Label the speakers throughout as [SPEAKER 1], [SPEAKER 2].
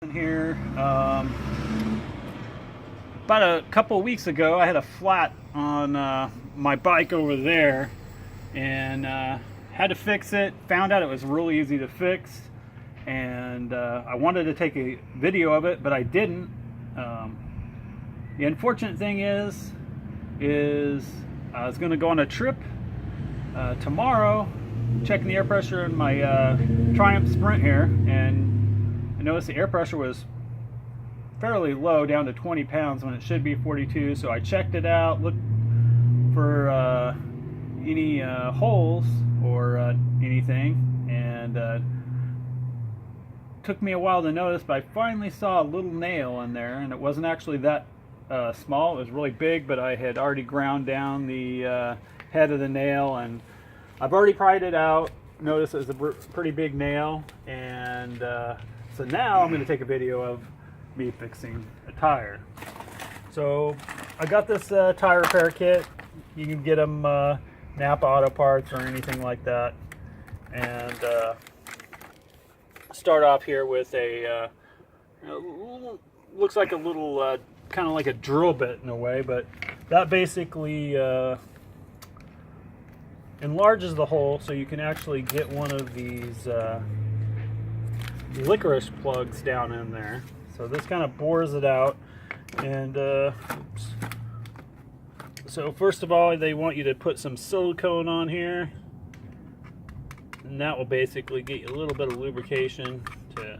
[SPEAKER 1] Here. About a couple of weeks ago, I had a flat on my bike over there, and had to fix it. Found out it was really easy to fix, and I wanted to take a video of it, but I didn't. The unfortunate thing is I was going to go on a trip tomorrow, checking the air pressure in my Triumph Sprint here, and I noticed the air pressure was fairly low, down to 20 pounds when it should be 42. So I checked it out, looked for any holes or anything, and took me a while to notice, but I finally saw a little nail in there, and it wasn't actually that small. It was really big, but I had already ground down the head of the nail, and I've already pried it out. Notice it was a pretty big nail, and so now I'm going to take a video of me fixing a tire. So I got this tire repair kit. You can get them Napa Auto Parts or anything like that. And start off here with a looks like a little kind of like a drill bit in a way, but that basically enlarges the hole so you can actually get one of these licorice plugs down in there. So this kind of bores it out, and so first of all, they want you to put some silicone on here, and that will basically get you a little bit of lubrication to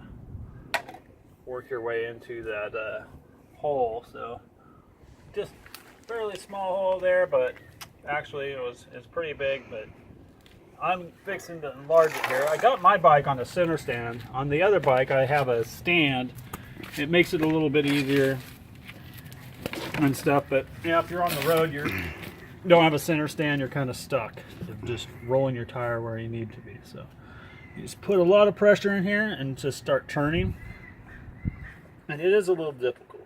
[SPEAKER 1] work your way into that hole. So just fairly small hole there, but actually it's pretty big, but I'm fixing to enlarge it here. I got my bike on a center stand. On the other bike, I have a stand. It makes it a little bit easier and stuff, but yeah, if you're on the road, you don't have a center stand, you're kind of stuck. You're just rolling your tire where you need to be. So you just put a lot of pressure in here and just start turning. And it is a little difficult.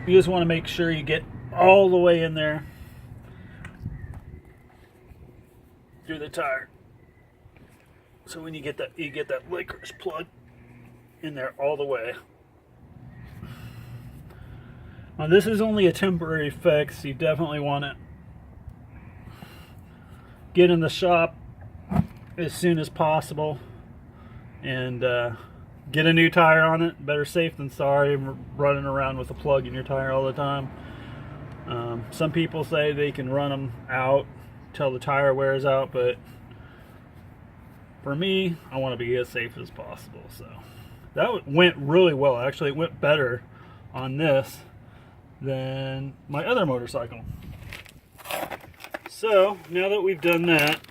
[SPEAKER 1] You just want to make sure you get all the way in there through the tire. So when you get that licorice plug in there all the way. Now this is only a temporary fix. You definitely want to get in the shop as soon as possible and get a new tire on it. Better safe than sorry, running around with a plug in your tire all the time. Some people say they can run them out till the tire wears out, but for me, I want to be as safe as possible. So that went really well. Actually, it went better on this than my other motorcycle. So now that we've done that,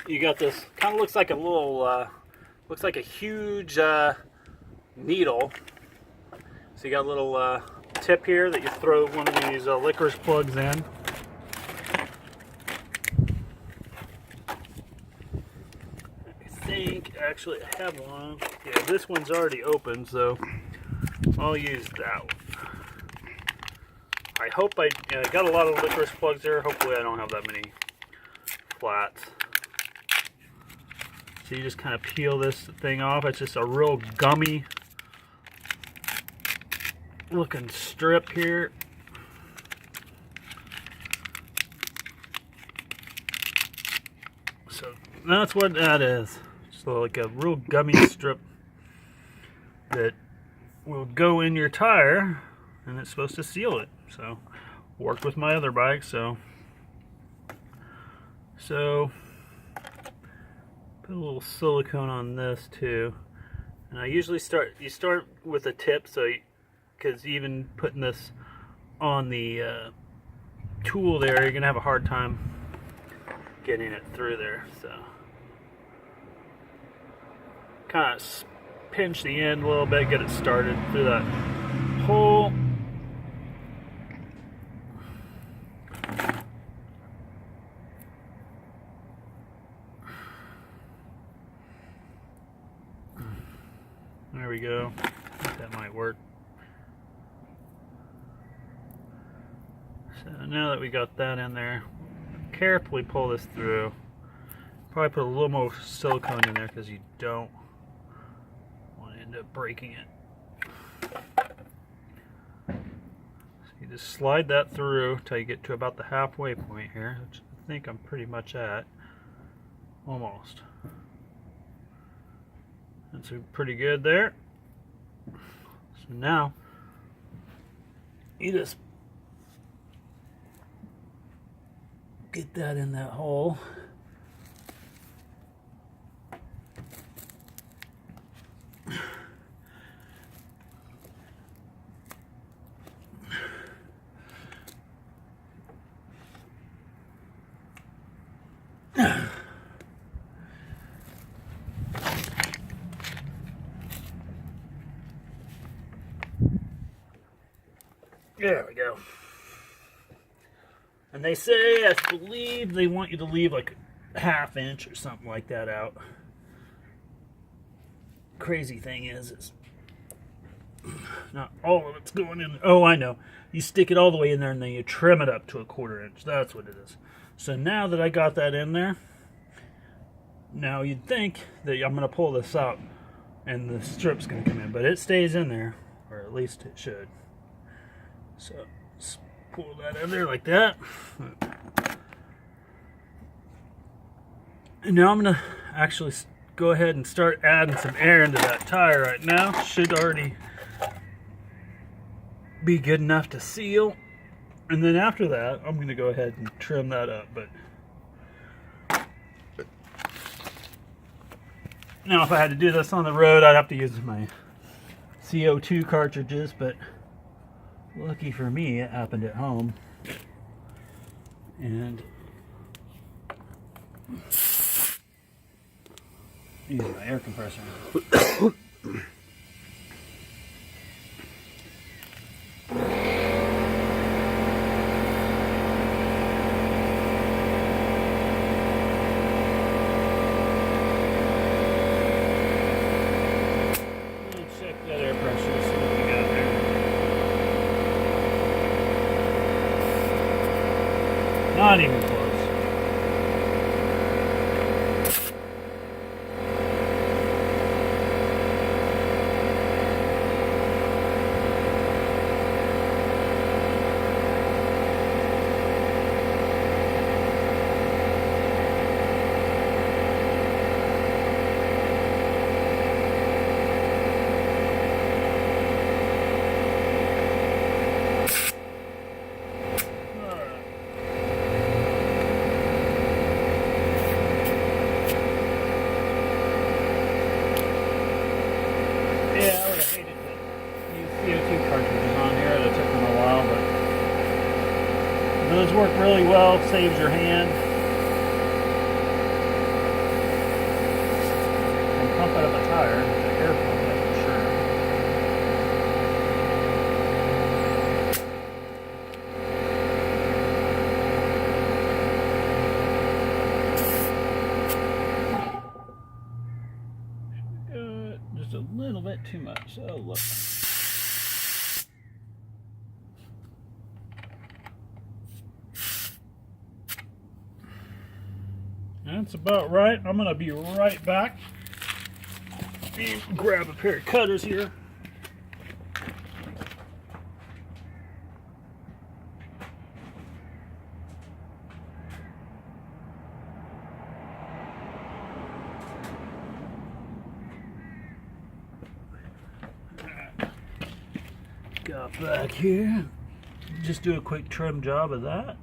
[SPEAKER 1] you got this, kind of looks like a little, looks like a huge needle. So you got a little tip here that you throw one of these licorice plugs in. Actually, I have one. Yeah, this one's already open, so I'll use that one. I hope I got a lot of licorice plugs there. Hopefully I don't have that many flats. So you just kind of peel this thing off. It's just a real gummy looking strip here. So that's what that is. So like a real gummy strip that will go in your tire, and it's supposed to seal it. So worked with my other bike, so put a little silicone on this too. And I usually start with a tip, so because even putting this on the tool there, you're gonna have a hard time getting it through there. So kind of pinch the end a little bit, get it started through that hole. There we go. I think that might work. So now that we got that in there, carefully pull this through. Probably put a little more silicone in there because you don't want to end up breaking it. So you just slide that through till you get to about the halfway point here, which I think I'm pretty much at. Almost. That's pretty good there. So now you just get that in that hole. There we go. And they say, I believe they want you to leave like a ½ inch or something like that out. Crazy thing is not all of it's going in. Oh, I know. You stick it all the way in there and then you trim it up to a ½ inch. That's what it is. So now that I got that in there, now you'd think that I'm going to pull this out and the strip's going to come in, but it stays in there, or at least it should. So just pull that in there like that. And now I'm going to actually go ahead and start adding some air into that tire right now. Should already be good enough to seal. And then after that, I'm going to go ahead and trim that up. But now if I had to do this on the road, I'd have to use my CO2 cartridges, but lucky for me, it happened at home. And use my air compressor. Check that air pressure, see what we got there. Not even close. Those work really well, saves your hand. And pump it up a tire, the air pump, that's for sure. Just a little bit too much. Oh, look. That's about right. I'm going to be right back. Grab a pair of cutters here. Got back here. Just do a quick trim job of that.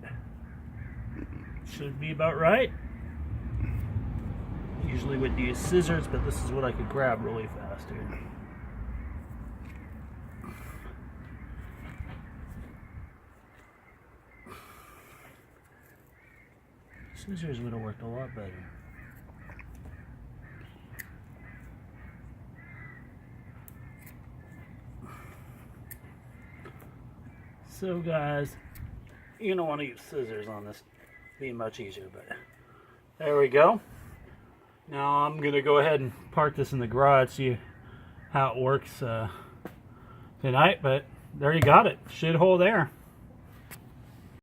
[SPEAKER 1] Should be about right. Usually would use scissors, but this is what I could grab really fast here. Scissors would have worked a lot better. So guys, you don't want to use scissors on this, be much easier, but there we go. Now I'm gonna go ahead and park this in the garage, see how it works tonight, but there you got it. Should hold air.